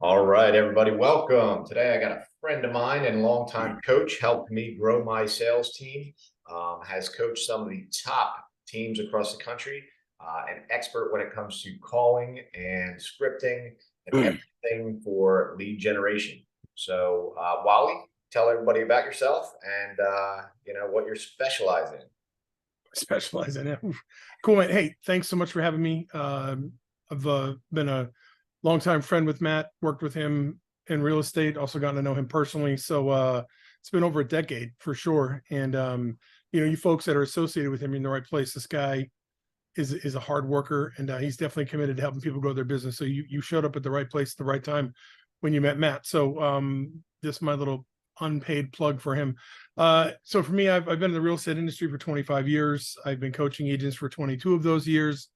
All right, everybody, welcome. Today, I got a friend of mine and longtime coach, helped me grow my sales team, has coached some of the top teams across the country, an expert when it comes to calling and scripting and everything for lead generation. So, Wally, tell everybody about yourself and what you're specialized in. Specialize in it. Cool, man. Hey, thanks so much for having me. I've been a longtime friend with Matt, worked with him in real estate, also gotten to know him personally. So it's been over a decade for sure. And you folks that are associated with him, you're in the right place. This guy is a hard worker, and he's definitely committed to helping people grow their business. So you showed up at the right place at the right time when you met Matt. So this is my little unpaid plug for him. So for me, I've been in the real estate industry for 25 years. I've been coaching agents for 22 of those years.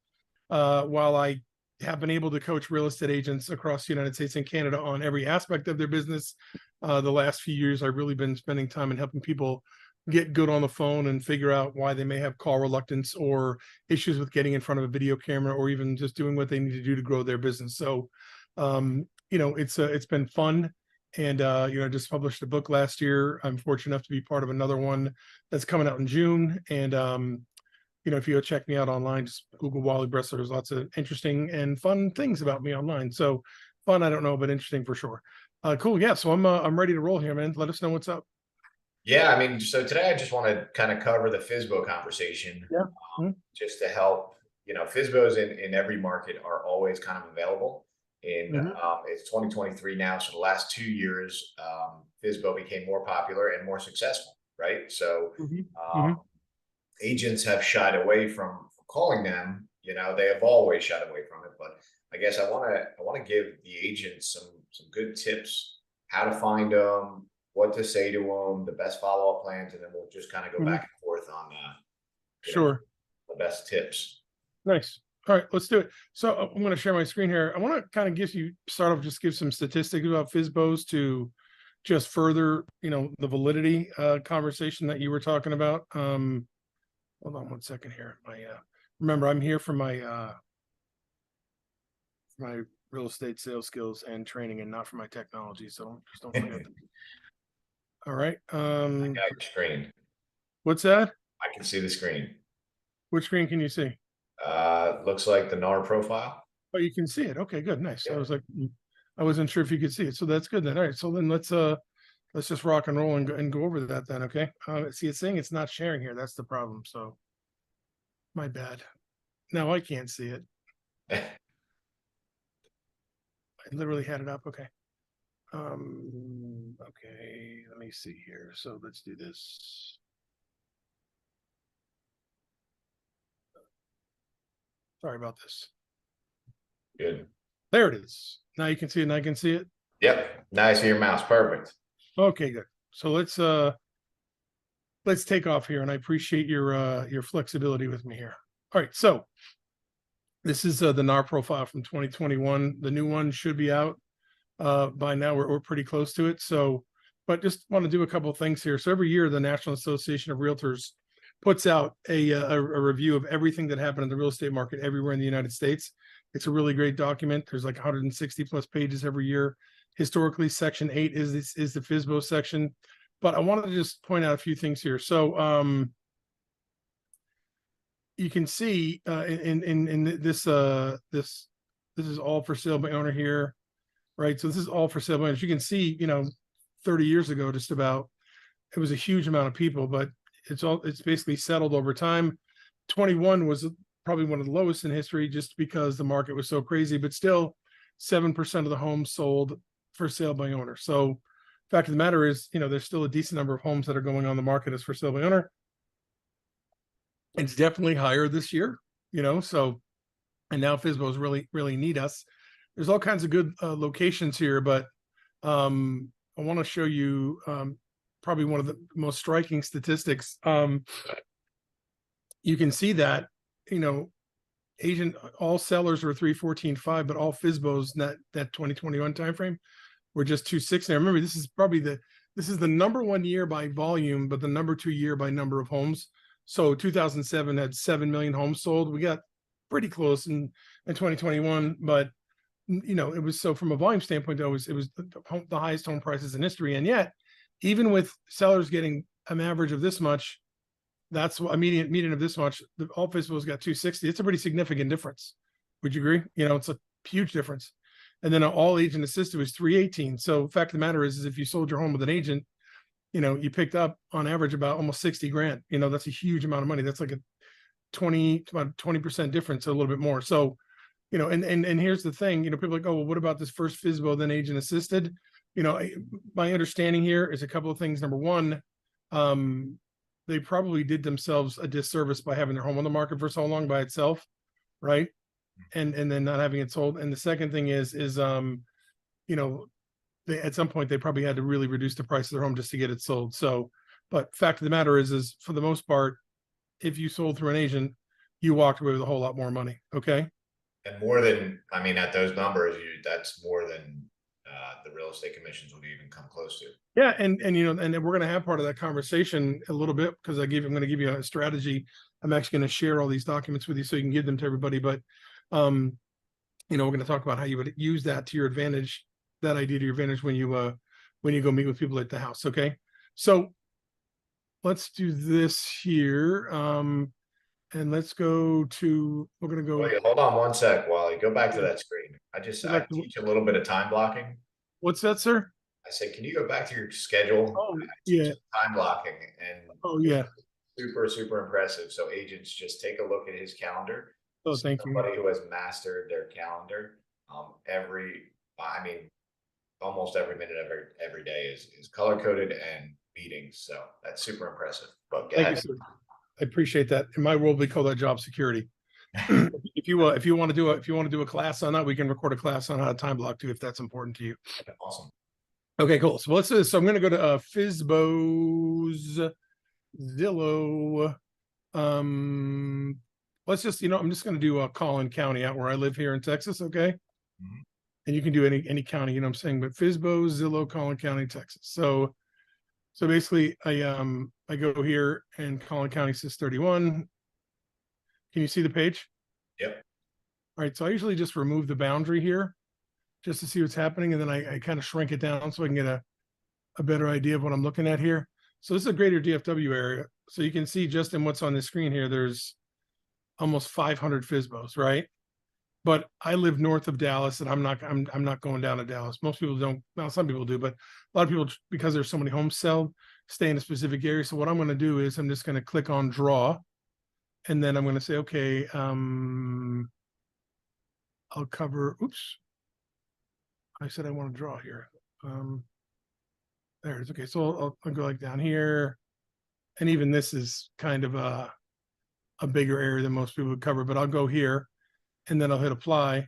While I have been able to coach real estate agents across the United States and Canada on every aspect of their business, the last few years, I've really been spending time in helping people get good on the phone and figure out why they may have call reluctance or issues with getting in front of a video camera, or even just doing what they need to do to grow their business. So, it's been fun. And, I just published a book last year. I'm fortunate enough to be part of another one that's coming out in June. And, if you go check me out online, just Google Wally Bressler. There's lots of interesting and fun things about me online. So fun, I don't know, but interesting for sure. Cool. Yeah. So I'm ready to roll here, man. Let us know what's up. Yeah, I mean, so today I just want to kind of cover the Fsbo conversation, Yeah. just to help. Fsbos in every market are always kind of available. Mm-hmm. It's 2023 now, so the last 2 years, Fsbo became more popular and more successful, right? So Mm-hmm. Mm-hmm. um, agents have shied away from calling them. They have always shied away from it, but I guess I want to give the agents some good tips, how to find them, what to say to them, the best follow-up plans, and then we'll just kind of go Mm-hmm. back and forth on you know, Sure. the best tips. Nice. All right, let's do it. So I'm going to share my screen here. I want to kind of give some statistics about FSBOs to just further, the validity conversation that you were talking about. Hold on one second here. Remember, I'm here for my real estate sales skills and training, and not for my technology. So just don't forget. All right. I got your screen. What's that? I can see the screen. Which screen can you see? Looks like the NAR profile. Oh, you can see it. Okay, good, nice. I Yeah. was like, I wasn't sure if you could see it, so that's good then. All right, so then let's just rock and roll and go over that then. Okay. See, it's saying it's not sharing here. That's the problem. So my bad. Now I can't see it. I literally had it up. Okay. Okay, let me see here. So let's do this. Sorry about this. Good. There it is. Now you can see it and I can see it. Yep. Now I see your mouse. Perfect. Okay, good. So let's take off here, and I appreciate your flexibility with me here. All right, so this is the NAR profile from 2021. The new one should be out by now. We're pretty close to it. So, but just want to do a couple of things here. So every year, the National Association of Realtors puts out a review of everything that happened in the real estate market everywhere in the United States. It's a really great document. There's like 160 plus pages every year. Historically, Section 8 is the FSBO section. But I wanted to just point out a few things here. So you can see in this this is all for sale by owner here, right? So this is all for sale by owners. You can see, 30 years ago, just about, it was a huge amount of people, but it's basically settled over time. 21 was probably one of the lowest in history, just because the market was so crazy, but still 7% of the homes sold for sale by owner. So fact of the matter is, there's still a decent number of homes that are going on the market as for sale by owner. It's definitely higher this year, so, and now FSBOs really need us. There's all kinds of good locations here, but I want to show you probably one of the most striking statistics. You can see that, all sellers were 314.5, but all FSBOs that 2021 timeframe were just 260. Remember, this is the number one year by volume, but the number 2 year by number of homes. So 2007 had 7 million homes sold. We got pretty close in 2021, but you know, it was, so from a volume standpoint, though, it was the highest home prices in history. And yet, even with sellers getting an average of this much, that's a median of this much, all Fsbo's got 260. It's a pretty significant difference. Would you agree? You know, it's a huge difference. And then an all agent assisted was 318. So fact of the matter is if you sold your home with an agent, you know, you picked up on average about almost 60 grand. You know, that's a huge amount of money. That's like a about 20% difference, a little bit more. So, you know, and here's the thing, you know, people are like, oh, well, what about this first Fsbo, then agent assisted? You know, my understanding here is a couple of things. Number one, they probably did themselves a disservice by having their home on the market for so long by itself, right? And then not having it sold. And the second thing is you know, they, at some point they probably had to really reduce the price of their home just to get it sold. So, but fact of the matter is for the most part, if you sold through an agent, you walked away with a whole lot more money. Okay. And more than, I mean, at those numbers, that's more than the real estate commissions would even come close to. Yeah, and you know, and we're gonna have part of that conversation a little bit because I'm gonna give you a strategy. I'm actually gonna share all these documents with you so you can give them to everybody. But you know, we're gonna talk about how you would use that to your advantage, that idea to your advantage when you go meet with people at the house. Okay. So let's do this here. And let's go to, we're gonna go. Wait, hold on one sec, Wally. Go back to that screen. I teach a little bit of time blocking. What's that, sir? I said, can you go back to your schedule? Oh, I teach yeah. time blocking, and Oh, yeah. super, super impressive. So agents, just take a look at his calendar. Oh, thank you. Somebody who has mastered their calendar. I mean, almost every minute of every day is color coded and meetings. So that's super impressive. But Thank you, sir. I appreciate that. In my world, we call that job security. If you want to do a class on that, we can record a class on how to time block too, if that's important to you. Awesome. Okay, cool. So let's do this. So I'm going to go to Fsbo's, Zillow. Let's just, you know, I'm just going to do Collin County out where I live here in Texas. Okay. Mm-hmm. And you can do any county, you know what I'm saying, but Fsbo, Zillow, Collin County, Texas. So basically I go here and Collin County says 31. Can you see the page? Yep. All right. So I usually just remove the boundary here just to see what's happening. And then I kind of shrink it down so I can get a better idea of what I'm looking at here. So this is a greater DFW area. So you can see just in what's on the screen here, there's almost 500 Fsbos, right? But I live north of Dallas, and I'm not going down to Dallas. Most people don't. Well, some people do, but a lot of people, because there's so many homes sold, stay in a specific area. So what I'm going to do is I'm just going to click on draw, and then I'm going to say, okay, I'll cover. Oops, I said I want to draw here. There it is. Okay, so I'll go like down here, and even this is kind of a bigger area than most people would cover. But I'll go here. And then I'll hit apply.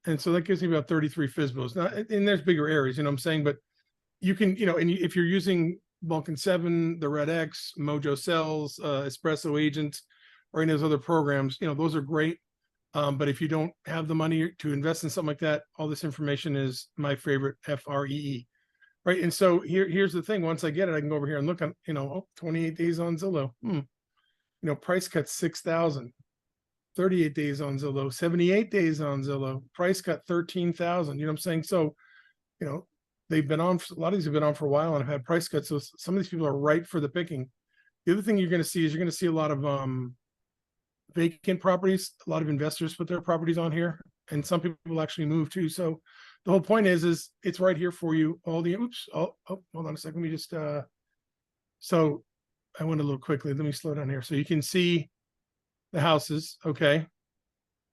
And so that gives me about 33 Fsbos. Now, and there's bigger areas, you know what I'm saying? But you can, you know, and if you're using Vulcan 7, the Red X, Mojo Cells, Espresso Agent, or any of those other programs, you know, those are great. But if you don't have the money to invest in something like that, all this information is my favorite, FREE. Right. And so here's the thing. Once I get it, I can go over here and look at, you know, 28 days on Zillow. You know, price cut 6,000. 38 days on Zillow, 78 days on Zillow, price cut 13,000. You know what I'm saying? So, you know, they've been on, a lot of these have been on for a while and have had price cuts. So some of these people are ripe for the picking. The other thing you're going to see is you're going to see a lot of vacant properties. A lot of investors put their properties on here, and some people will actually move too. So the whole point is it's right here for you. All the, oops, oh, hold on a second. Let me just, so I went a little quickly. Let me slow down here. So you can see the houses, okay,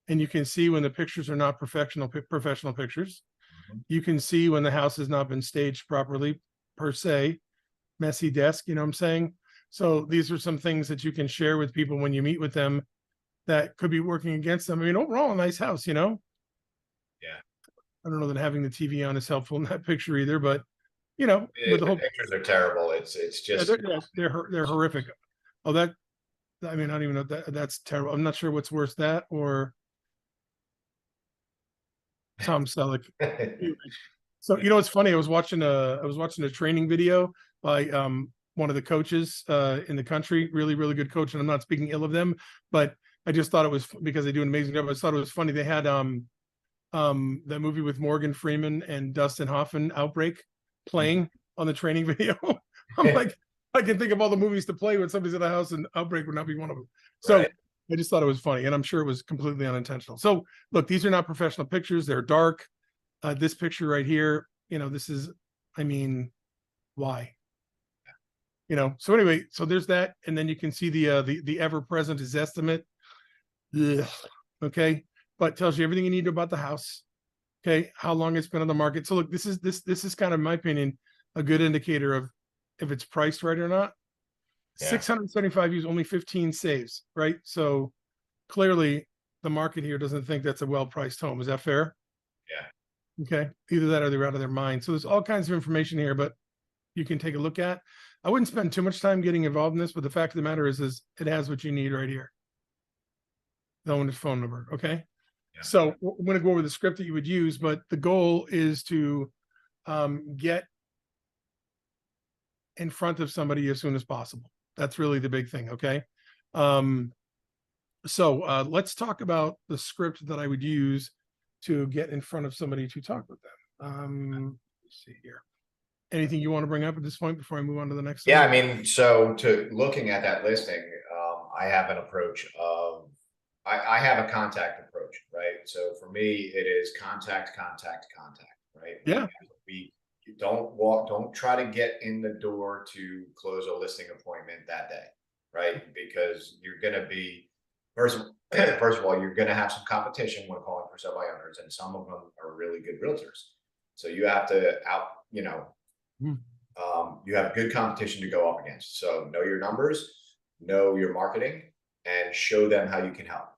and you can see when the pictures are not professional pictures. You can see when the house has not been staged properly, per se, messy desk, you know what I'm saying? So these are some things that you can share with people when you meet with them that could be working against them. I mean, overall, a nice house, you know? Yeah. I don't know that having the TV on is helpful in that picture either, but you know, the whole pictures are terrible. It's just they're horrific. Oh, that, I mean, I don't even know that's terrible. I'm not sure what's worse, that or Tom Selleck. So you know, it's funny. I was watching a training video by one of the coaches in the country. Really, really good coach, and I'm not speaking ill of them, but I just thought it was, because they do an amazing job. I just thought it was funny. They had that movie with Morgan Freeman and Dustin Hoffman, Outbreak, playing on the training video. I'm like, I can think of all the movies to play when somebody's at the house, and Outbreak would not be one of them. So Right. I just thought it was funny, and I'm sure it was completely unintentional. So look, these are not professional pictures. They're dark. This picture right here, this is, I mean, why? So anyway, so there's that. And then you can see the ever-present is estimate. Ugh. Okay. But tells you everything you need about the house. Okay. How long it's been on the market. So look, this is kind of, in my opinion, a good indicator of if it's priced right or not. Yeah. 675 views, only 15 saves, right? So clearly the market here doesn't think that's a well-priced home. Is that fair? Yeah. Okay. Either that or they're out of their mind. So there's all kinds of information here, but you can take a look at. I wouldn't spend too much time getting involved in this, but the fact of the matter is it has what you need right here. The owner's phone number. Okay. Yeah. So I'm going to go over the script that you would use, but the goal is to get in front of somebody as soon as possible. That's really the big thing. Okay. So let's talk about the script that I would use to get in front of somebody to talk with them. Let's see here. Anything you want to bring up at this point before I move on to the next Yeah, thing? I mean, so to looking at that listing, I have an approach of, I have a contact approach, right? So for me, it is contact, contact, contact, right? Yeah. We don't try to get in the door to close a listing appointment that day, right? Because you're going to be, first of all, you're going to have some competition when calling for sell by owners, and some of them are really good realtors. So you have to you have good competition to go up against. So know your numbers, know your marketing, and show them how you can help.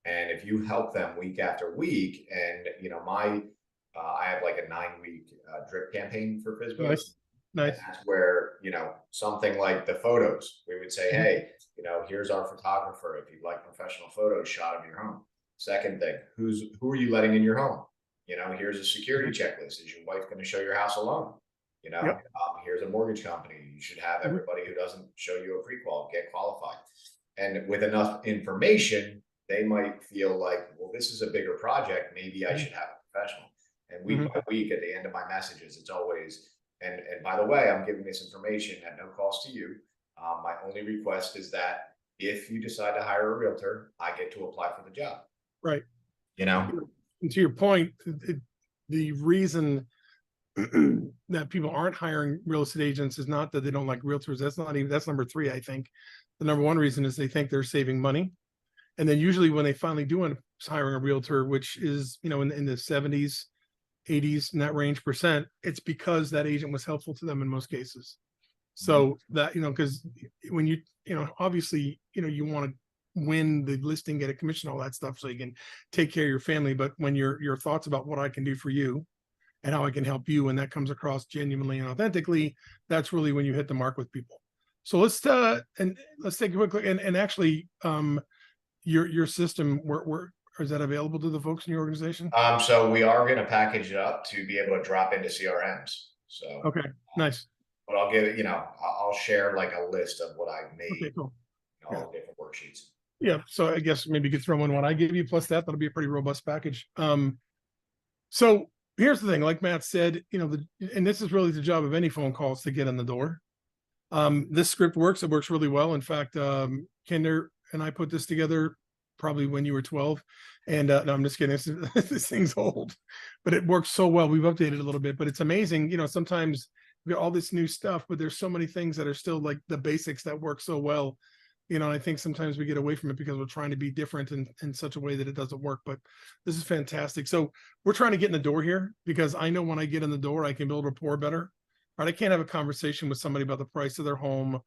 And if you help them week after week, and I have like a 9-week drip campaign for Fsbos. Nice. Nice. And that's where, something like the photos, we would say, hey, here's our photographer. If you'd like professional photos shot of your home. Second thing, who are you letting in your home? Here's a security checklist. Is your wife going to show your house alone? Yep. Here's a mortgage company. You should have everybody who doesn't show you a pre-qual get qualified. And with enough information, they might feel like, well, this is a bigger project. Maybe I should have a professional. And week by week, at the end of my messages, it's always, and by the way, I'm giving this information at no cost to you. My only request is that if you decide to hire a realtor, I get to apply for the job. Right. And to your point, the reason that people aren't hiring real estate agents is not that they don't like realtors. That's number 3. I think the number 1 reason is they think they're saving money. And then usually when they finally do end up hiring a realtor, which is, in the 70s, 80s, in that range %, it's because that agent was helpful to them in most cases. So that, because when obviously, you want to win the listing, get a commission, all that stuff, so you can take care of your family. But when your thoughts about what I can do for you and how I can help you, and that comes across genuinely and authentically, that's really when you hit the mark with people. So let's take a quick look. And actually, your system, where is that available to the folks in your organization? So we are going to package it up to be able to drop into CRMs. So okay, nice. But I'll give it, I'll share like a list of what I've made. Okay, cool. All the different worksheets. Yeah, so I guess maybe you could throw in what I gave you plus that'll be a pretty robust package. So here's the thing, like Matt said, and this is really the job of any phone calls to get in the door. This script works. It works really well. In fact, Kinder and I put this together probably when you were 12. And no, I'm just kidding. This thing's old, but it works so well. We've updated a little bit, but it's amazing. Sometimes we got all this new stuff, but there's so many things that are still like the basics that work so well. And I think sometimes we get away from it because we're trying to be different in such a way that it doesn't work. But this is fantastic. So we're trying to get in the door here because I know when I get in the door, I can build rapport better. Right? I can't have a conversation with somebody about the price of their home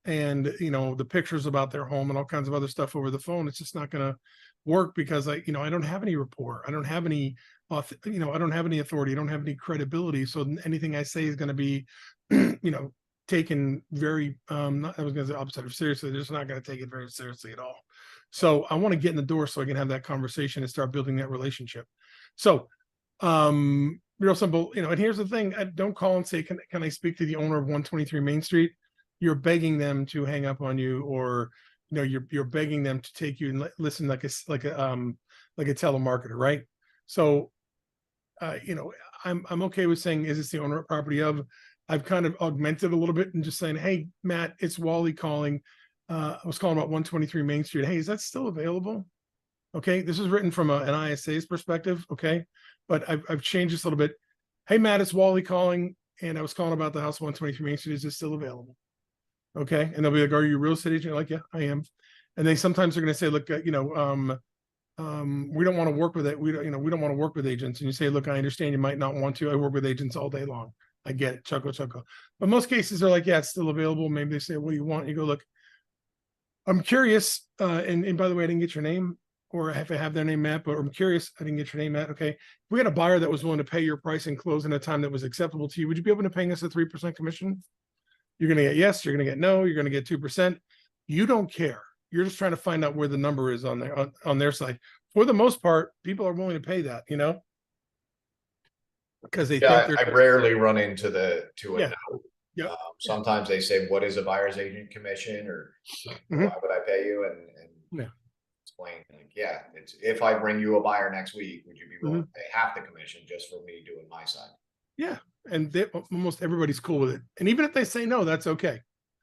and the pictures about their home and all kinds of other stuff over the phone. It's just not going to work because I don't have any rapport. I don't have any I don't have any authority. I don't have any credibility. So anything I say is going to be taken very I was going to say opposite of seriously. They're just not going to take it very seriously at all. So I want to get in the door so I can have that conversation and start building that relationship. So real simple, and here's the thing, don't call and say, can I speak to the owner of 123 Main Street? You're begging them to hang up on you, or you're begging them to take you and listen like a telemarketer, right? So you know, I'm okay with saying, is this the owner property of? I've kind of augmented a little bit and just saying, hey, Matt, it's Wally calling. I was calling about 123 Main Street. Hey, is that still available? Okay, this is written from an ISA's perspective. Okay, but I've changed this a little bit. Hey, Matt, it's Wally calling, and I was calling about the house 123 Main Street. Is it still available? Okay, and they'll be like, "Are you a real estate agent?" You're like, yeah, I am. And they sometimes are going to say, "Look, we don't want to work with it. We don't, we don't want to work with agents." And you say, "Look, I understand you might not want to. I work with agents all day long. I get it." Chuckle, chuckle. But most cases they're like, "Yeah, it's still available." Maybe they say, "What do you want?" You go, "Look, I'm curious." And by the way, I didn't get your name, or if I have their name, Matt, but I'm curious. I didn't get your name, Matt. Okay. If we had a buyer that was willing to pay your price and close in a time that was acceptable to you, would you be open to paying us a 3% commission? You're going to get yes, you're going to get no, you're going to get 2%. You don't care. You're just trying to find out where the number is on their side. For the most part, people are willing to pay that, because they think Yeah, they're I rarely run into a yeah, no. yeah. Sometimes they say, "What is a buyer's agent commission?" or Mhm. "Why would I pay you?" And Yeah. explain, like, yeah, it's if I bring you a buyer next week, would you be willing Mhm. to pay half the commission just for me doing my side? Yeah. And almost everybody's cool with it. And even if they say no, that's okay.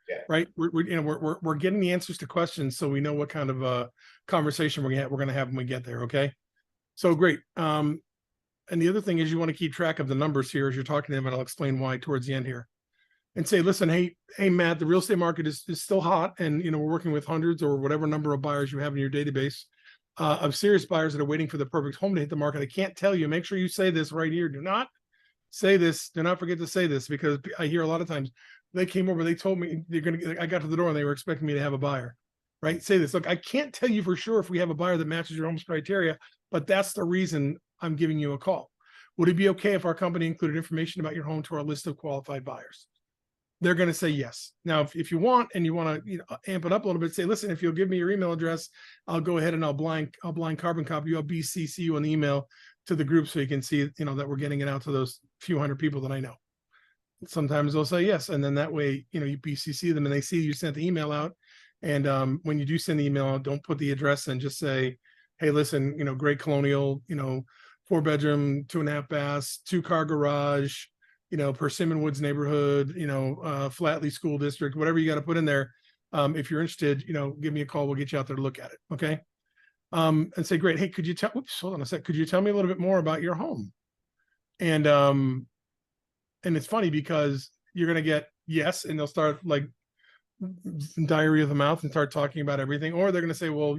Yeah. Right. We're getting the answers to questions, so we know what kind of conversation we're gonna have when we get there. Okay. So great. And the other thing is you want to keep track of the numbers here as you're talking to them, and I'll explain why towards the end here. And say, listen, hey, Matt, the real estate market is still hot, and we're working with hundreds or whatever number of buyers you have in your database of serious buyers that are waiting for the perfect home to hit the market. I can't tell you. Make sure you say this right here. Do not say this. Do not forget to say this, because I hear a lot of times they came over, they told me they're gonna. I got to the door and they were expecting me to have a buyer. Right? Say this. Look, I can't tell you for sure if we have a buyer that matches your home's criteria, but that's the reason I'm giving you a call. Would it be okay if our company included information about your home to our list of qualified buyers? They're going to say yes. Now, if you want and you want to amp it up a little bit, say, listen, if you'll give me your email address, I'll go ahead and I'll blind carbon copy you. I'll BCC you on the email to the group so you can see, that we're getting it out to those few hundred people that I know. Sometimes they'll say yes, and then that way, you BCC them and they see you sent the email out. And when you do send the email, don't put the address and just say, hey, listen, great colonial, 4-bedroom, 2.5 baths, 2-car garage, Persimmon Woods neighborhood, Flatley School District, whatever you got to put in there. If you're interested, give me a call. We'll get you out there to look at it. Okay. And say, great. Hey, could you hold on a sec. Could you tell me a little bit more about your home? And it's funny because you're going to get yes, and they'll start like diarrhea of the mouth and start talking about everything. Or they're going to say, well,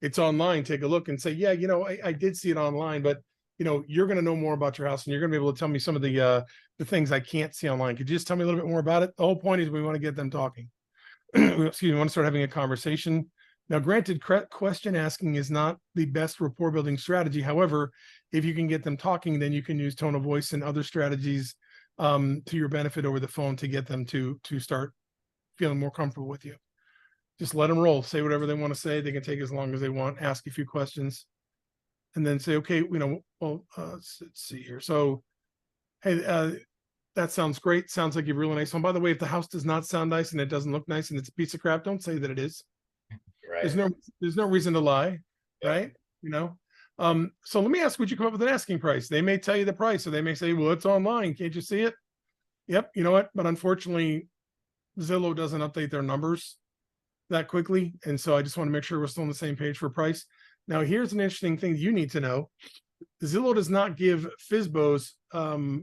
it's online. Take a look and say, yeah, I did see it online, but you're going to know more about your house and you're going to be able to tell me some of the things I can't see online. Could you just tell me a little bit more about it? The whole point is we want to get them talking. Excuse me, we want to start having a conversation. Now, granted, question asking is not the best rapport building strategy. However, if you can get them talking, then you can use tone of voice and other strategies to your benefit over the phone to get them to start feeling more comfortable with you. Just let them roll. Say whatever they want to say. They can take as long as they want. Ask a few questions, and then say, okay, let's see here. So, hey, that sounds great. Sounds like you're really nice home. By the way, if the house does not sound nice and it doesn't look nice and it's a piece of crap, don't say that it is. Right. There's no reason to lie, Yeah. right? So let me ask, would you come up with an asking price? They may tell you the price, or they may say, well, it's online. Can't you see it? Yep. You know what? But unfortunately, Zillow doesn't update their numbers that quickly. And so I just want to make sure we're still on the same page for price. Now, here's an interesting thing you need to know. Zillow does not give FSBOs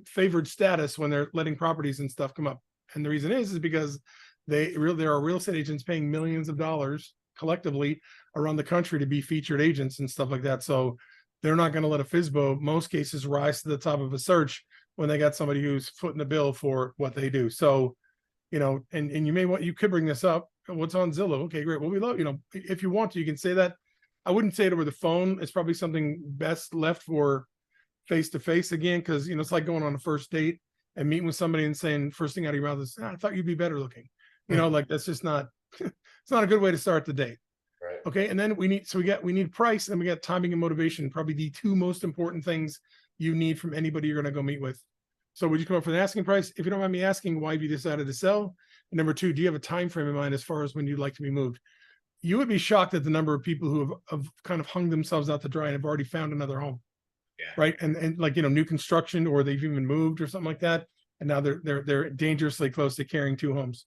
favored status when they're letting properties and stuff come up. And the reason is because there are real estate agents paying millions of dollars collectively around the country to be featured agents and stuff like that. So they're not going to let a FSBO, most cases, rise to the top of a search when they got somebody who's footing the bill for what they do. So, and you could bring this up. What's on Zillow? Okay, great. Well, we love, if you want to, you can say that. I wouldn't say it over the phone. It's probably something best left for face-to-face again, because, it's like going on a first date and meeting with somebody and saying, first thing out of your mouth is, I thought you'd be better looking. Like that's just not, it's not a good way to start the date. Right. Okay. And then we need price, and we got timing and motivation, probably the two most important things you need from anybody you're going to go meet with. So would you come up with an asking price? If you don't mind me asking, why have you decided to sell? And number two, do you have a time frame in mind as far as when you'd like to be moved? You would be shocked at the number of people who have kind of hung themselves out to dry and have already found another home. Yeah. right? And like, new construction, or they've even moved or something like that. And now they're dangerously close to carrying 2 homes.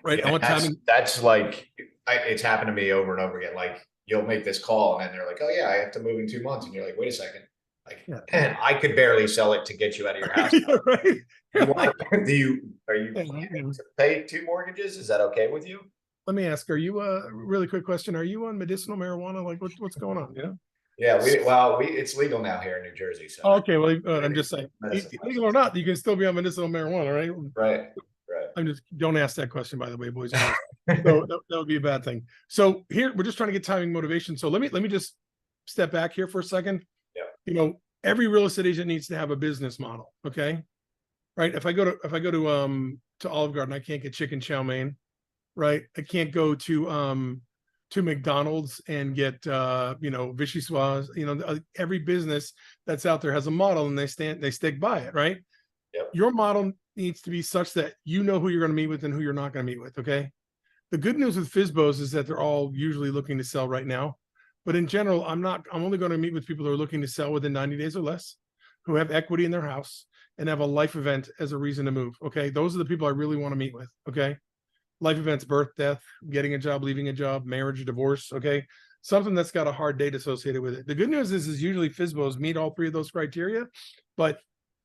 Right. I Yeah, want timing. that's like, it's happened to me over and over again. Like, you'll make this call and then they're like, "Oh yeah, I have to move in 2 months," and you're like, "Wait a second, like, Yeah. man, I could barely sell it to get you out of your house. Yeah, right. You You're want? like, Are you yeah, planning to pay 2 mortgages? Is that okay with you?" let me ask, are you really quick question? Are you on medicinal marijuana? Like what's going on? Yeah. Yeah, well, it's legal now here in New Jersey, so Oh, okay. Well, I'm everything's just saying, medicine illegal or license. not, you can still be on medicinal marijuana, right? Right, right. I'm just, don't ask that question, by the way, boys and girls. So that would be a bad thing. So here we're just trying to get timing motivation. So let me just step back here for a second. Yeah. Every real estate agent needs to have a business model. Okay. Right. If I go to Olive Garden, I can't get chicken chow mein. Right. I can't go to McDonald's and get vichyssoise. Every business that's out there has a model, and they stick by it. Right. Yep. Your model needs to be such that you know who you're going to meet with and who you're not going to meet with. Okay. The good news with Fsbos is that they're all usually looking to sell right now. But in general, I'm only going to meet with people who are looking to sell within 90 days or less, who have equity in their house and have a life event as a reason to move. Okay. Those are the people I really want to meet with. Okay. Life events, birth, death, getting a job, leaving a job, marriage, divorce. Okay. Something that's got a hard date associated with it. The good news is usually Fsbos meet all 3 of those criteria. But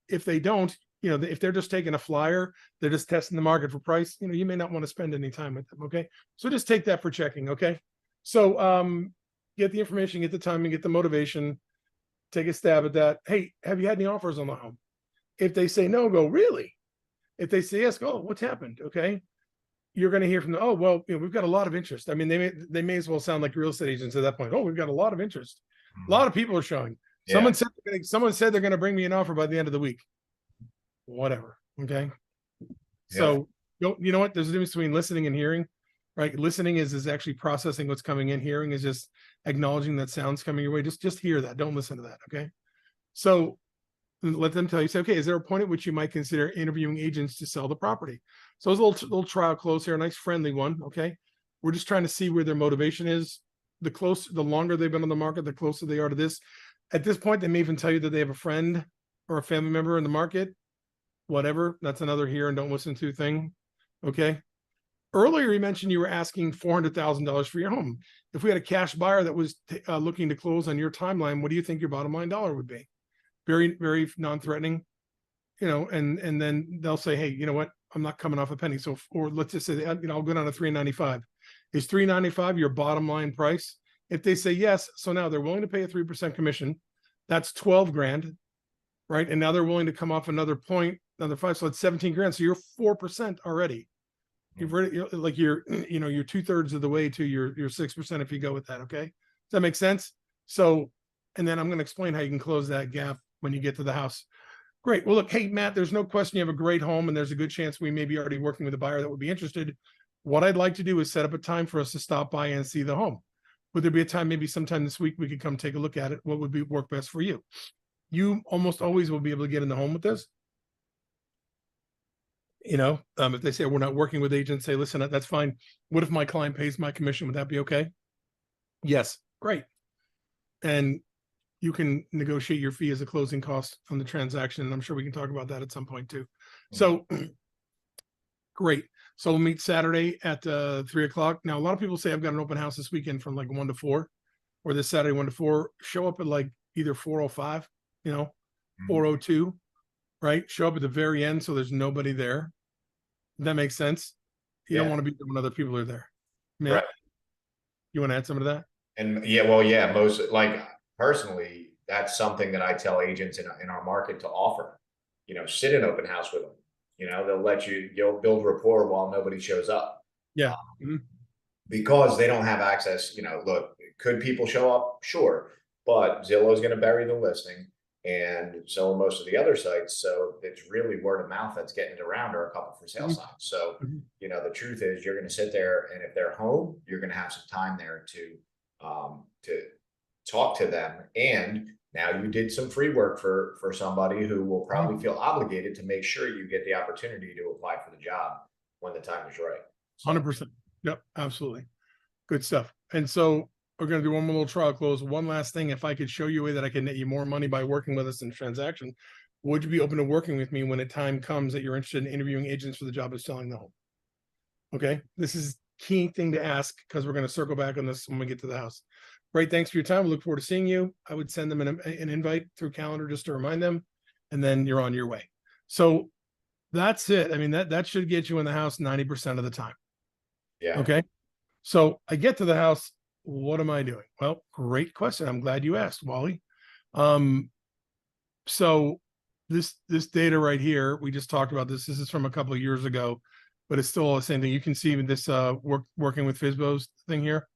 if they don't, if they're just taking a flyer, they're just testing the market for price, you may not want to spend any time with them. Okay. So just take that for checking. Okay. So get the information, get the timing, get the motivation, take a stab at that. Hey, have you had any offers on the home? If they say no, go, really? If they say yes, go, what's happened? Okay. You're going to hear from them, oh, well, we've got a lot of interest. I mean, they may as well sound like real estate agents at that point. Oh, we've got a lot of interest. A lot of people are showing. Yeah. Someone said they're going to bring me an offer by the end of the week. Whatever. Okay. So you know what? There's a difference between listening and hearing, right? Listening is actually processing what's coming in. Hearing is just acknowledging that sound's coming your way. Just hear that. Don't listen to that. Okay. So let them tell you, say, okay, is there a point at which you might consider interviewing agents to sell the property? So it's a little trial close here, a nice friendly one. Okay. We're just trying to see where their motivation is. The longer they've been on the market, the closer they are to this. At this point, they may even tell you that they have a friend or a family member in the market. Whatever. That's another hear and don't listen to thing. Okay. Earlier, you mentioned you were asking $400,000 for your home. If we had a cash buyer that was looking to close on your timeline, what do you think your bottom line dollar would be? Very, very non-threatening, and then they'll say, hey, you know what? I'm not coming off a penny. So, or let's just say, I'll go down to $395. Is $395 your bottom line price? If they say yes, so now they're willing to pay a 3% commission. That's 12 grand, right? And now they're willing to come off another 5. So it's 17 grand. So you're 4% already. You've already, you're 2/3 of the way to your 6% if you go with that. Okay. Does that make sense? So, and then I'm going to explain how you can close that gap when you get to the house. Great. Well, look, hey, Matt, there's no question you have a great home, and there's a good chance we may be already working with a buyer that would be interested. What I'd like to do is set up a time for us to stop by and see the home. Would there be a time, maybe sometime this week, we could come take a look at it? What would work best for you? You almost always will be able to get in the home with this. If they say we're not working with agents, say, listen, that's fine. What if my client pays my commission? Would that be okay? Yes. Great. And you can negotiate your fee as a closing cost on the transaction. And I'm sure we can talk about that at some point too. So great. So we'll meet Saturday at 3:00. Now, a lot of people say I've got an open house this weekend from like 1 to 4, or this Saturday 1 to 4. Show up at like either 4:05, 4:02, right? Show up at the very end so there's nobody there. That makes sense. You don't want to be there when other people are there. Matt, right. You want to add some of that? And most, like, personally, that's something that I tell agents in our market to offer. Sit in open house with them. You'll build rapport while nobody shows up. Yeah. Because they don't have access. Look, could people show up? Sure. But Zillow's going to bury the listing, and so are most of the other sites. So it's really word of mouth that's getting it around, or a couple for sale signs. So, the truth is you're going to sit there, and if they're home, you're going to have some time there to talk to them. And now you did some free work for somebody who will probably feel obligated to make sure you get the opportunity to apply for the job when the time is right. 100%. Yep. Absolutely. Good stuff. And so, we're going to do one more little trial close. One last thing. If I could show you a way that I can net you more money by working with us in the transaction, would you be open to working with me when a time comes that you're interested in interviewing agents for the job of selling the home? Okay. This is key thing to ask because we're going to circle back on this when we get to the house. Great. Thanks for your time. We look forward to seeing you. I would send them an invite through calendar just to remind them, and then you're on your way. So that's it. I mean, that should get you in the house 90% of the time. Yeah. Okay. So I get to the house. What am I doing? Well, great question. I'm glad you asked, Wally. So this data right here, we just talked about this. This is from a couple of years ago, but it's still the same thing. You can see this working with Fsbo's thing here.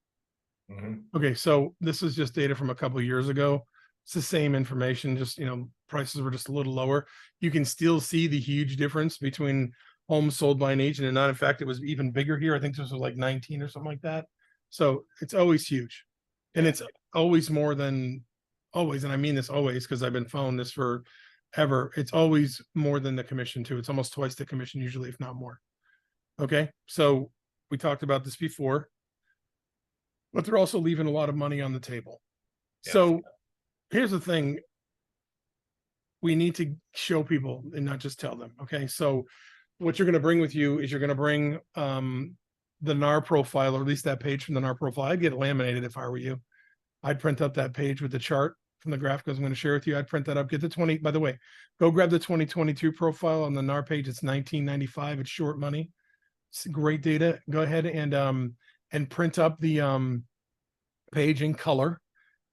Okay, so this is just data from a couple of years ago. It's the same information, just prices were just a little lower. You can still see the huge difference between homes sold by an agent and not. In fact, it was even bigger here. I think this was like 19 or something like that. So it's always huge, and it's always more than always. And I mean this always because I've been following this forever. It's always more than the commission too. It's almost twice the commission usually, if not more. Okay, so we talked about this before, but they're also leaving a lot of money on the table. Yeah. So here's the thing. We need to show people and not just tell them. Okay, so what you're going to bring with you is you're going to bring the NAR profile, or at least that page from the NAR profile. I'd get it laminated if I were you. I'd print up that page with the chart from the graph because I'm going to share with you. I'd print that up. Get the 20. By the way, go grab the 2022 profile on the NAR page. It's $19.95. It's short money. It's great data. Go ahead and print up the page in color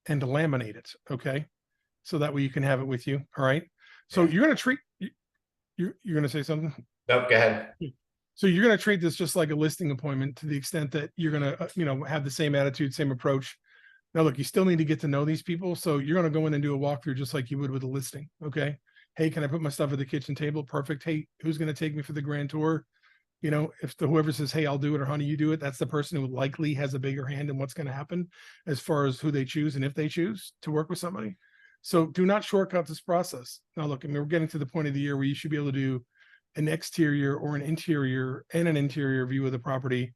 and laminate it. Okay, so that way you can have it with you. All right. So you're going to treat. You're going to say something? Nope, go ahead. So you're going to treat this just like a listing appointment to the extent that you're going to, have the same attitude, same approach. Now, look, you still need to get to know these people. So you're going to go in and do a walkthrough just like you would with a listing. Okay. Hey, can I put my stuff at the kitchen table? Perfect. Hey, who's going to take me for the grand tour? If whoever says, hey, I'll do it, or honey, you do it, that's the person who likely has a bigger hand in what's going to happen as far as who they choose and if they choose to work with somebody. So do not shortcut this process. Now, look, I mean, we're getting to the point of the year where you should be able to do an exterior or an interior and an interior view of the property.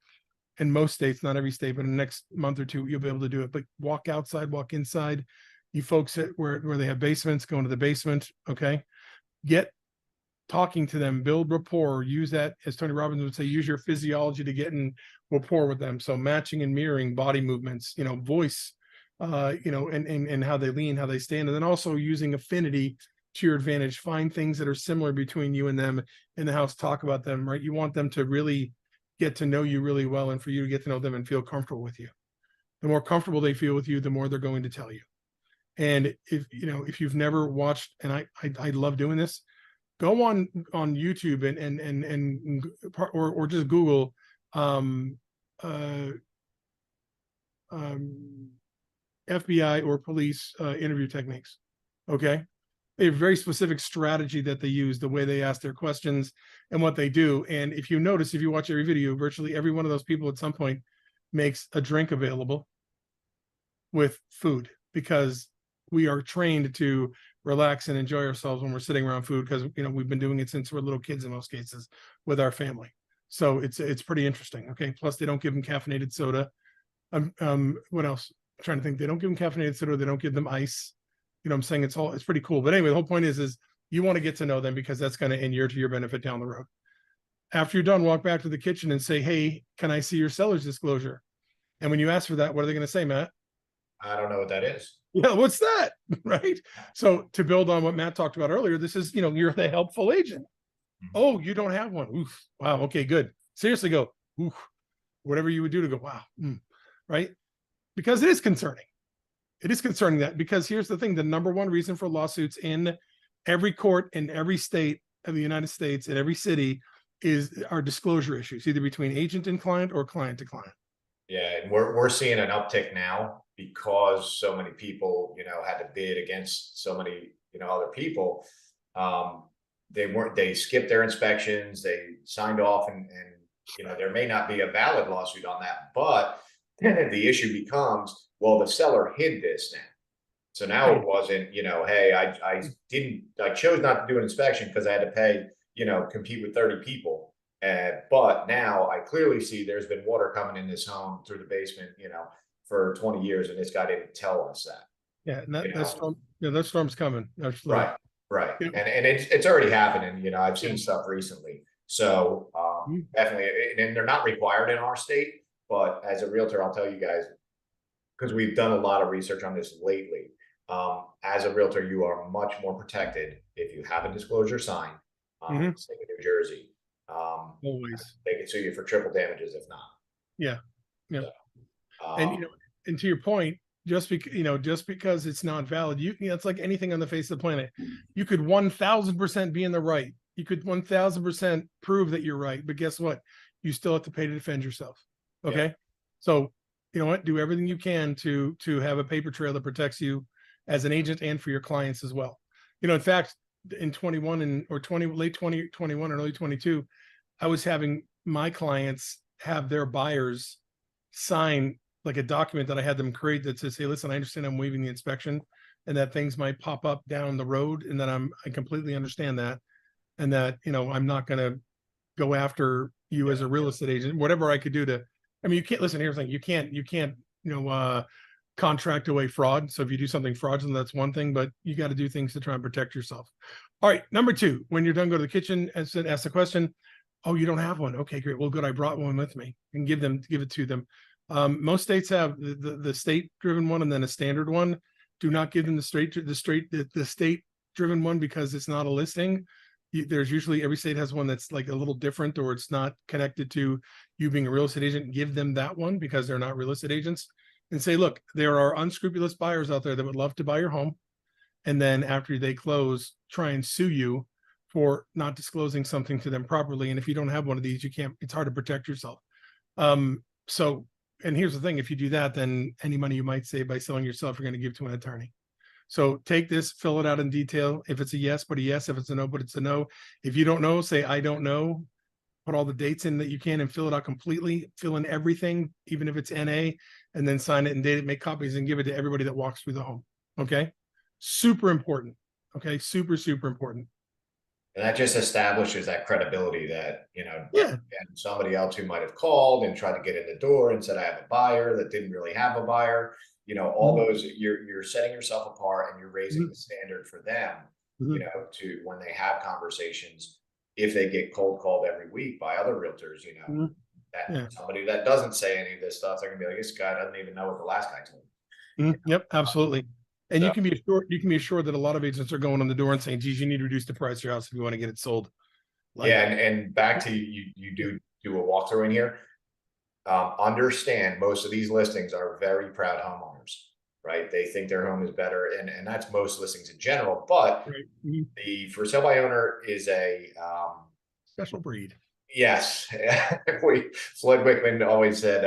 In most states, not every state, but in the next month or two, you'll be able to do it. But walk outside, walk inside. You folks where they have basements, go into the basement. Okay. Get talking to them, build rapport, use that, as Tony Robbins would say, use your physiology to get in rapport with them. So matching and mirroring body movements, voice, and how they lean, how they stand. And then also using affinity to your advantage. Find things that are similar between you and them in the house, talk about them, right? You want them to really get to know you really well, and for you to get to know them and feel comfortable with you. The more comfortable they feel with you, the more they're going to tell you. And if you've never watched, and I love doing this, go on YouTube or just Google FBI or police interview techniques. Okay. They have a very specific strategy that they use, the way they ask their questions and what they do. And if you notice, if you watch every video, virtually every one of those people at some point makes a drink available with food, because we are trained to relax and enjoy ourselves when we're sitting around food, because we've been doing it since we're little kids in most cases with our family. So it's pretty interesting. Okay. Plus they don't give them caffeinated soda. What else? I'm trying to think. They don't give them caffeinated soda. They don't give them ice. I'm saying it's pretty cool. But anyway, the whole point is you want to get to know them, because that's going to inure to your benefit down the road. After you're done, walk back to the kitchen and say, hey, can I see your seller's disclosure? And when you ask for that, what are they going to say, Matt? I don't know what that is. Yeah, what's that? Right. So to build on what Matt talked about earlier, this is, you're the helpful agent. Oh, you don't have one. Oof. Wow. Okay, good. Seriously, go. Oof. Whatever you would do to go, wow. Right. Because it is concerning. It is concerning that, because here's the thing, the number one reason for lawsuits in every court in every state of the United States, in every city, are disclosure issues, either between agent and client or client to client. Yeah, and we're seeing an uptick now because so many people, had to bid against so many, other people. They skipped their inspections, they signed off, and there may not be a valid lawsuit on that, but the issue becomes, well, the seller hid this now. So now it wasn't, hey, I chose not to do an inspection because I had to pay, compete with 30 people. But now I clearly see there's been water coming in this home through the basement, for 20 years and this guy didn't tell us that. Yeah, and You that know? storm, yeah, that storm's coming. Absolutely. Right, right. Yeah. And it's already happening. You know, I've Yeah. seen stuff recently. So Mhm. definitely, and they're not required in our state, but as a realtor, I'll tell you guys, because we've done a lot of research on this lately. As a realtor, you are much more protected if you have a disclosure sign, Mhm. state of New Jersey. Always. They can sue you for triple damages if not. Yeah. Yeah. So, And um, and to your point, just because just because it's not valid, it's like anything on the face of the planet. You could 1000% be in the right. You could 1000% prove that you're right, but guess what? You still have to pay to defend yourself. yeah, Okay, so you know what? Do everything you can to have a paper trail that protects you as an agent and for your clients as well. In fact, in 21 and or 20 late 2021 and early 22, I was having my clients have their buyers sign like a document that I had them create that says, "Hey, listen, I understand I'm waiving the inspection, and that things might pop up down the road, and that I completely understand that, and that I'm not going to go after you yeah, as a real estate agent. Whatever I could do to, I mean, you can't listen. Here's the thing: you can't contract away fraud. So if you do something fraudulent, that's one thing, but you got to do things to try and protect yourself. All right, number two, when you're done, go to the kitchen and ask the question. Oh, you don't have one? Okay, great. Well, good. I brought one with me, and give it to them. Most states have the state driven one and then a standard one. Do not give them the state driven one because it's not a listing. There's usually every state has one that's like a little different, or it's not connected to you being a real estate agent. Give them that one because they're not real estate agents, and say, look, there are unscrupulous buyers out there that would love to buy your home, and then after they close, try and sue you for not disclosing something to them properly. And if you don't have one of these, you can't. It's hard to protect yourself. So, and here's the thing: if you do that, then any money you might save by selling yourself, you're going to give to an attorney. So take this, fill it out in detail. If it's a yes, put a yes. If it's a no, put it's a no. If you don't know, say I don't know. Put all the dates in that you can and fill it out completely. Fill in everything, even if it's NA, and then sign it and date it. Make copies and give it to everybody that walks through the home. Okay, super important. Okay, super important. and that just establishes that credibility that Yeah. and somebody else who might have called and tried to get in the door and said I have a buyer that didn't really have a buyer. All Mhm. those you're setting yourself apart and you're raising Mhm. the standard for them. Mhm. To when they have conversations, if they get cold called every week by other realtors, Mhm. that Yeah. somebody that doesn't say any of this stuff, they're gonna be like, this guy doesn't even know what the last guy told him. Mhm. Yep, absolutely. And So you can be assured that a lot of agents are going on the door and saying, geez, you need to reduce the price of your house if you want to get it sold. Like, yeah, and back to you yeah. do a walkthrough in here. Understand most of these listings are very proud homeowners, right? They think their home is better, and that's most listings in general. But Right. Mhm. the for sale by owner is a Special breed. yes. Floyd Wickman always said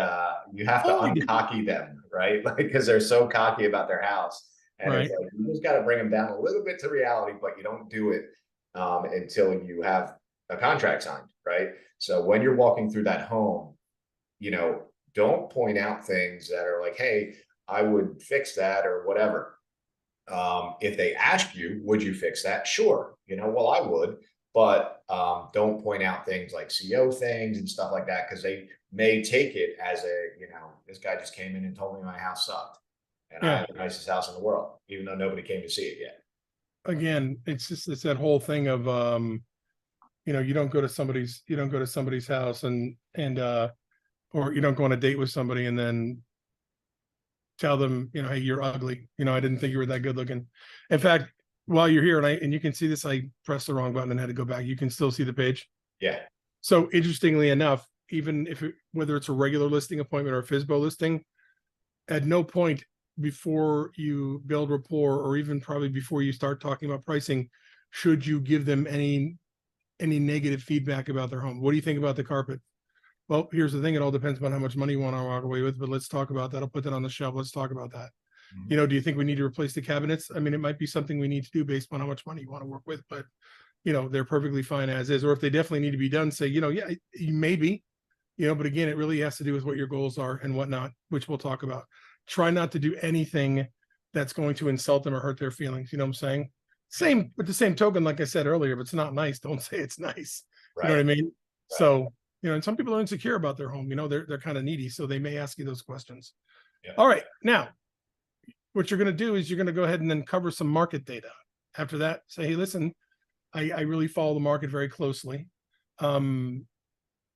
you have to Oh, I did. uncocky them, right? Like because they're so cocky about their house, and it's Right. like you just got to bring them down a little bit to reality, but you don't do it until you have a contract signed, right? So when you're walking through that home, don't point out things that are like, hey, I would fix that or whatever. If they ask you, would you fix that? Sure. Well, I would, but don't point out things like CO things and stuff like that because they may take it as this guy just came in and told me my house sucked and I Yeah. have the nicest house in the world, even though nobody came to see it yet. Again, it's that whole thing of you don't go to somebody's house and or you don't go on a date with somebody and then tell them, hey, you're ugly. I didn't think you were that good looking. In fact, while you're here and you can see this, I pressed the wrong button and had to go back. You can still see the page. Yeah. So interestingly enough, even whether it's a regular listing appointment or a FSBO listing, at no point before you build rapport or even probably before you start talking about pricing, should you give them any negative feedback about their home. What do you think about the carpet? Well, here's the thing. It all depends on how much money you want to walk away with, but let's talk about that. I'll put that on the shelf. Let's talk about that. Mhm. Do you think we need to replace the cabinets? I mean, it might be something we need to do based on how much money you want to work with, but they're perfectly fine as is. Or if they definitely need to be done, say, yeah, maybe, but again, it really has to do with what your goals are and whatnot, which we'll talk about. Try not to do anything that's going to insult them or hurt their feelings. You know what I'm saying? Same with the same token, like I said earlier, if it's not nice, don't say it's nice. You know what Right. I mean? Right. So, and some people are insecure about their home, they're kind of needy. So they may ask you those questions. Yeah. All right. Now, what you're going to do is you're going to go ahead and then cover some market data. After that, say, hey, listen, I really follow the market very closely.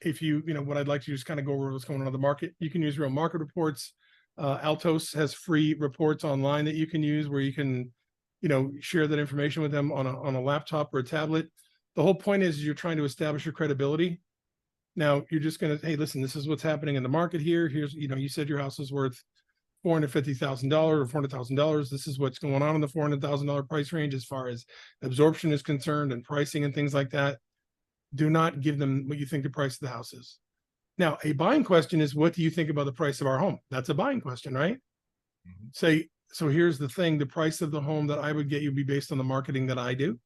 If you know, what I'd like to do is kind of go over what's going on in the market. You can use real market reports. Altos has free reports online that you can use where you can, share that information with them on a laptop or a tablet. The whole point is you're trying to establish your credibility. Now you're just going to, hey, listen, this is what's happening in the market here. Here's, you said your house is worth $450,000 or $400,000. This is what's going on in the $400,000 price range as far as absorption is concerned and pricing and things like that. Do not give them what you think the price of the house is. Now, a buying question is, what do you think about the price of our home? That's a buying question, right? Mhm. Say, so here's the thing, the price of the home that I would get you would be based on the marketing that I do.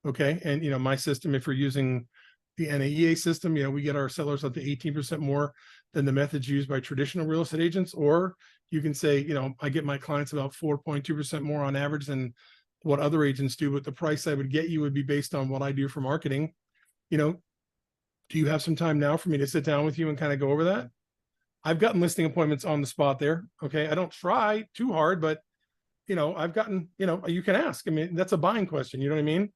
Okay. And, my system, if we're using the NAEA system, we get our sellers up to 18% more than the methods used by traditional real estate agents. Or you can say, I get my clients about 4.2% more on average than what other agents do, but the price I would get you would be based on what I do for marketing. Do you have some time now for me to sit down with you and kind of go over that? I've gotten listing appointments on the spot there. Okay. I don't try too hard, but I've gotten, you can ask. I mean, that's a buying question. You know what I mean?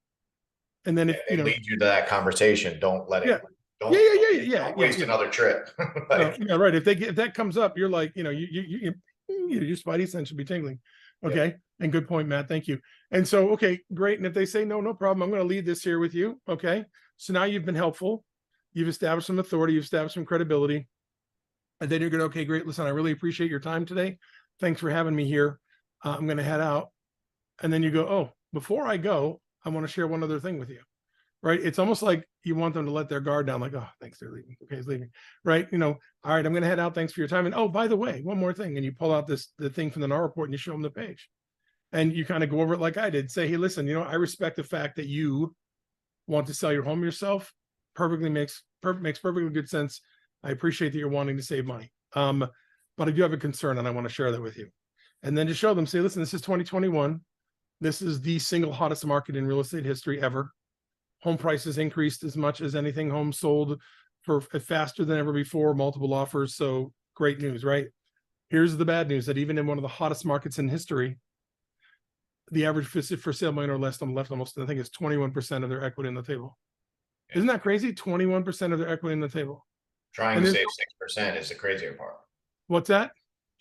And then if, It leads you to that conversation. Don't let yeah, it, don't, don't waste yeah. another trip. No, yeah, right. If that comes up, you're like, your spidey sense should be tingling. Yeah. Okay. And good point, Matt. Thank you. And so, okay, great. And if they say, no problem, I'm going to leave this here with you. Okay. So now you've been helpful. You've established some authority. You've established some credibility. And then you're going to, okay, great. Listen, I really appreciate your time today. Thanks for having me here. I'm going to head out. And then you go, oh, before I go, I want to share one other thing with you. Right. It's almost like you want them to let their guard down, like, oh, thanks, they're leaving. Okay, he's leaving. Right. All right, I'm going to head out. Thanks for your time. And oh, by the way, one more thing. And you pull out the thing from the NAR report and you show them the page. And you kind of go over it like I did. Say, hey, listen, I respect the fact that you want to sell your home yourself. Makes perfectly good sense. I appreciate that you're wanting to save money. But I do have a concern and I want to share that with you. And then to show them, say, listen, this is 2021. This is the single hottest market in real estate history ever. Home prices increased as much as anything. Homes sold for faster than ever before, multiple offers. So great news, right? Here's the bad news, that even in one of the hottest markets in history, the average for sale million or less on the left, almost, I think, is 21% of their equity on the table. Yeah. Isn't that crazy? 21% of their equity on the table. Trying to save 6% is the crazier part. What's that?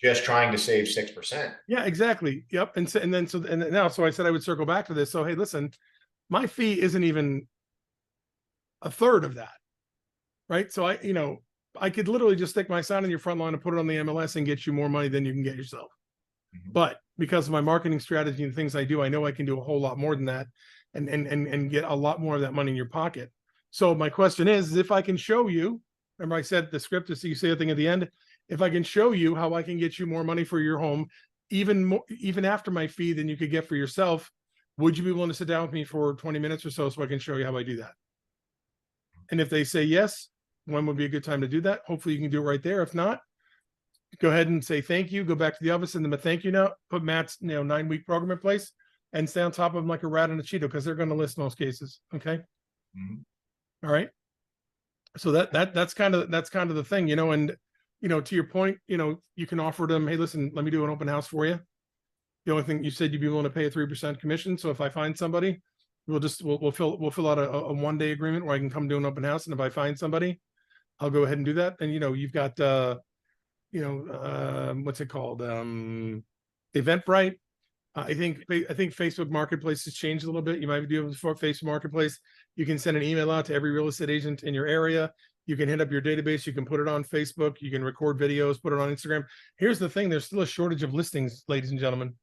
Just trying to save 6%. Yeah, exactly. Yep. And so I said I would circle back to this. So, hey, listen, my fee isn't even a third of that. Right. So I could literally just stick my sign in your front lawn and put it on the MLS and get you more money than you can get yourself. Mm-hmm. But because of my marketing strategy and things I do, I know I can do a whole lot more than that and get a lot more of that money in your pocket. So my question is if I can show you, remember I said the script is, so you say a thing at the end, if I can show you how I can get you more money for your home, even after my fee than you could get for yourself, would you be willing to sit down with me for 20 minutes or so I can show you how I do that? And if they say yes, when would be a good time to do that? Hopefully you can do it right there. If not, go ahead and say thank you, go back to the office, send them a thank you note, put Matt's 9-week program in place, and stay on top of them like a rat on a Cheeto, because they're going to list most cases. Okay. Mm-hmm. All right. So that's kind of the thing, and to your point, you can offer them, hey, listen, let me do an open house for you. The only thing you said, you'd be willing to pay a 3% commission. So if I find somebody, we'll fill out a 1-day agreement where I can come do an open house. And if I find somebody, I'll go ahead and do that. And you've got what's it called? Eventbrite. I think Facebook Marketplace has changed a little bit. You might be doing before Facebook Marketplace. You can send an email out to every real estate agent in your area. You can hit up your database. You can put it on Facebook. You can record videos, put it on Instagram. Here's the thing. There's still a shortage of listings, ladies and gentlemen,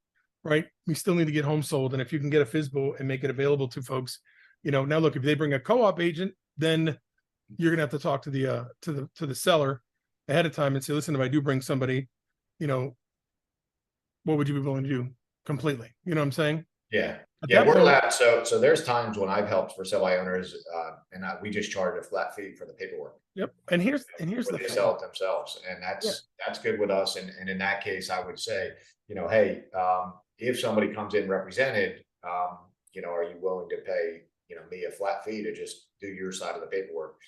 right? We still need to get homes sold. And if you can get a Fsbo and make it available to folks, now look, if they bring a co-op agent, then you're going to have to talk to the seller ahead of time and say, listen, if I do bring somebody, what would you be willing to do completely? You know what I'm saying? Yeah. We're allowed. So there's times when I've helped for sell by owners and we just charge a flat fee for the paperwork. Yep. And here's the they sell it themselves. And that's good with us. And in that case, I would say, hey, if somebody comes in represented, are you willing to pay, me a flat fee to just do your side of the paperwork?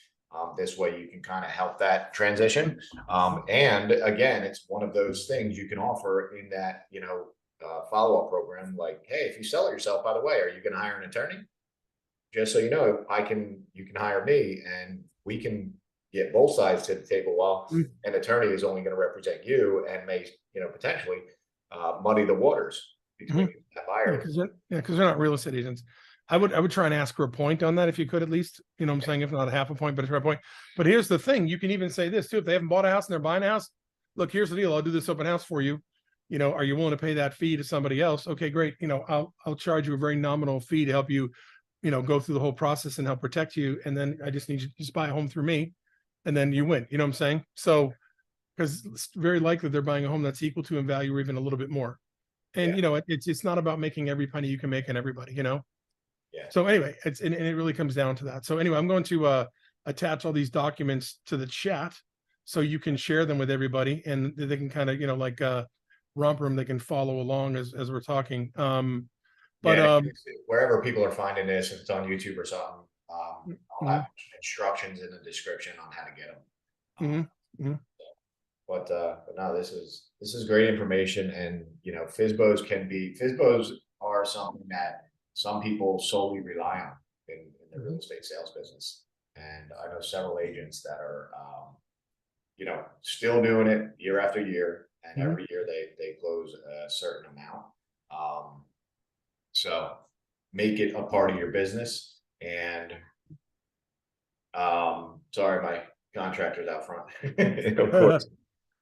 This way you can kind of help that transition. And again, it's one of those things you can offer in that, follow-up program. Like, hey, if you sell it yourself, by the way, are you going to hire an attorney? Just so you know, you can hire me and we can get both sides to the table, while Mm. an attorney is only going to represent you and may, potentially muddy the waters between Mhm. that Yeah, buyer. because they're not real estate agents. I would try and ask for a point on that if you could, at least, what I'm saying, if not a half a point, but a point. But here's the thing, you can even say this too: if they haven't bought a house and they're buying a house, look, here's the deal. I'll do this open house for you. Are you willing to pay that fee to somebody else? Okay, great. I'll charge you a very nominal fee to help you, go through the whole process and help protect you. And then I just need you to just buy a home through me, and then you win. You know what I'm saying? So, because it's very likely they're buying a home that's equal to in value or even a little bit more. And Yeah, it's not about making every penny you can make on everybody. yeah, So anyway, and it really comes down to that. So anyway, I'm going to attach all these documents to the chat so you can share them with everybody, and they can kind of, like romp room, they can follow along as we're talking. But yeah. Wherever people are finding this, if it's on YouTube or something, I'll have mhm, instructions in the description on how to get them. mhm, mhm. But no, this is great information. And FSBOs are something that some people solely rely on in the real Mhm. estate sales business. And I know several agents that are still doing it year after year, and Mhm. every year they close a certain amount. So make it a part of your business. And sorry, my contractor's out front. Of course.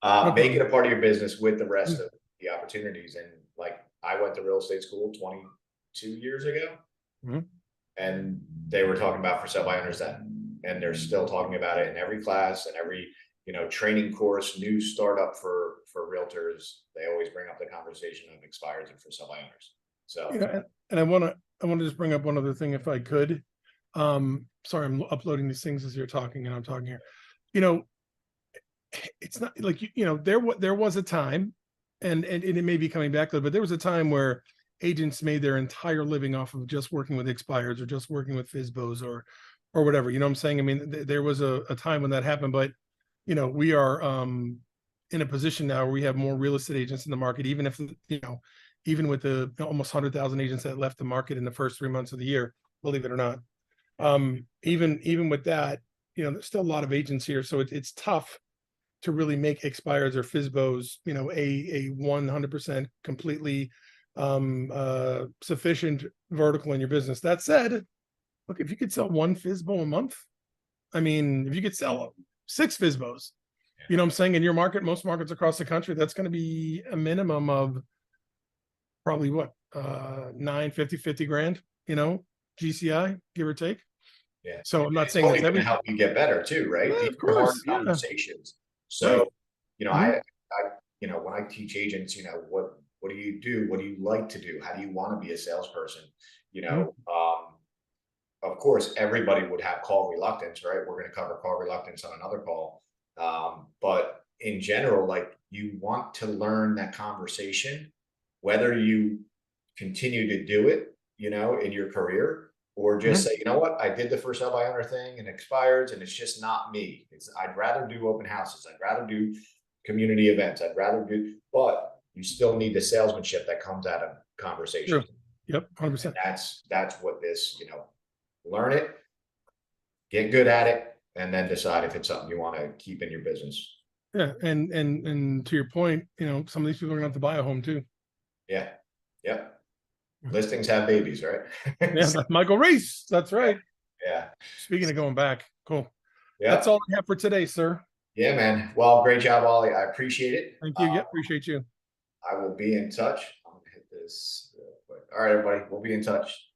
No Make it problem. a part of your business with the rest Mhm. of the opportunities. And like, I went to real estate school 22 years ago, Mhm. and they were talking about for sale by owners then, and they're still talking about it in every class and every training course, new startup for realtors. They always bring up the conversation of expireds and for sale by owners. So And I want to just bring up one other thing, if I could. Sorry, I'm uploading these things as you're talking and I'm talking here. You know, it's not like there was a time, and it may be coming back, but there was a time where agents made their entire living off of just working with expireds or just working with FSBOs or whatever. You know what I'm saying? I mean, there was a time when that happened, but we are in a position now where we have more real estate agents in the market, even if even with the almost 100,000 agents that left the market in the first 3 months of the year, believe it or not. Even with that, there's still a lot of agents here, so it's tough to really make expireds or FSBOs, a 100% completely sufficient vertical in your business. That said, look, if you could sell one FSBO a month, I mean, if you could sell 6 FSBOs, you know what I'm saying, in your market, most markets across the country, that's going to be a minimum of probably what, 50 grand, GCI, give or take. yeah, So I'm not it's saying only that's going to every, help you get better too, right? well, These of are hard course, yeah, conversations. right. So, Hmm. when I teach agents, what do you do? What do you like to do? How do you want to be a salesperson? You Hmm. know, um, of course, everybody would have call reluctance, right? We're going to cover call reluctance on another call. But in general, like, you want to learn that conversation, whether you continue to do it, in your career, or just Hmm. say, you know what, I did the first sell by owner thing and expires, and it's just not me. I'd rather do open houses. I'd rather do community events. I'd rather do, but you still need the salesmanship that comes out of conversation. True. Yep, And 100%. that's what this, learn it, get good at it, and then decide if it's something you want to keep in your business. Yeah, and to your point, some of these people are gonna have to buy a home too. Yeah. Yep. Mhm. Listings have babies, right? Yeah, So, that's Michael Reese. That's yeah. right. Yeah. Speaking of going back, cool. That's Yep. all I have for today, sir. Yeah, man. Well, great job, Ollie. I appreciate it. Thank you. Yep, appreciate you. I will be in touch. I'm gonna hit this real quick. All right, everybody. We'll be in touch.